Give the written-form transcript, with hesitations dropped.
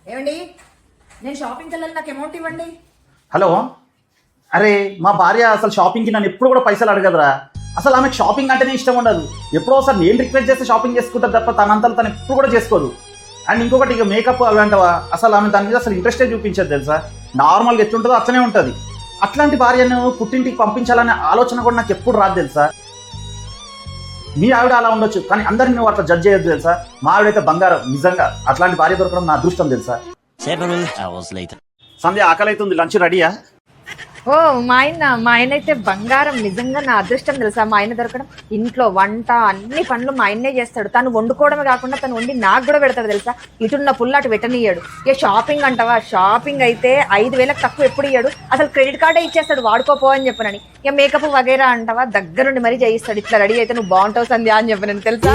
ఏమండి, నేను షాపింగ్కి వెళ్ళాలి, నాకు అమౌంట్ ఇవ్వండి. హలో, అరే మా భార్య అసలు షాపింగ్కి నన్ను ఎప్పుడు కూడా పైసలు అడగదురా. అసలు ఆమెకు షాపింగ్ అంటేనే ఇష్టం ఉండదు. ఎప్పుడో ఒకసారి నేను రిక్వెస్ట్ చేస్తే షాపింగ్ చేసుకుంటారు తప్ప తనంతలో తను ఎప్పుడు కూడా చేసుకోదు. అండ్ ఇంకొకటి, ఇక మేకప్ అవి అంటవా, అసలు ఆమె దాని మీద అసలు ఇంట్రెస్టే చూపించదు తెలుసా. నార్మల్గా ఎట్లుంటుందో అట్లనే ఉంటుంది. అట్లాంటి భార్యను పుట్టింటికి పంపించాలనే ఆలోచన కూడా నాకు ఎప్పుడు రాదు తెలుసా. మీ ఆవిడ అలా ఉండొచ్చు, కానీ అందరిని నువ్వు అట్లా జడ్జ్ చేయొద్దు తెలుసా. మా ఆవిడైతే బంగారం, నిజంగా అట్లాంటి భార్య దొరకడం నా అదృష్టం తెలుసా. సంధ్య ఆకలి అవుతుంది, లంచ్ రెడీయా? ఓ మా ఆయన అయితే బంగారం, నిజంగా నా అదృష్టం తెలుసా మా ఆయన దొరకడం. ఇంట్లో వంట అన్ని పనులు మా ఆయనే చేస్తాడు. తను వండుకోవడమే కాకుండా తను వండి నాకు కూడా పెడతాడు తెలుసా. ఇటున్న పుల్లాటు పెట్టనీయాడు. ఇక షాపింగ్ అంటావా, షాపింగ్ అయితే 5,000 తక్కువ ఎప్పుడు ఇయ్యాడు. అసలు క్రెడిట్ కార్డే ఇచ్చేస్తాడు, వాడుకోపో అని చెప్పనని. ఇక మేకప్ వగైరా అంటావా, దగ్గరుండి మరీ చేయిస్తాడు. ఇట్లా రెడీ అయితే నువ్వు బాగుంటావు సంధ్య అని చెప్పనని తెలుసా.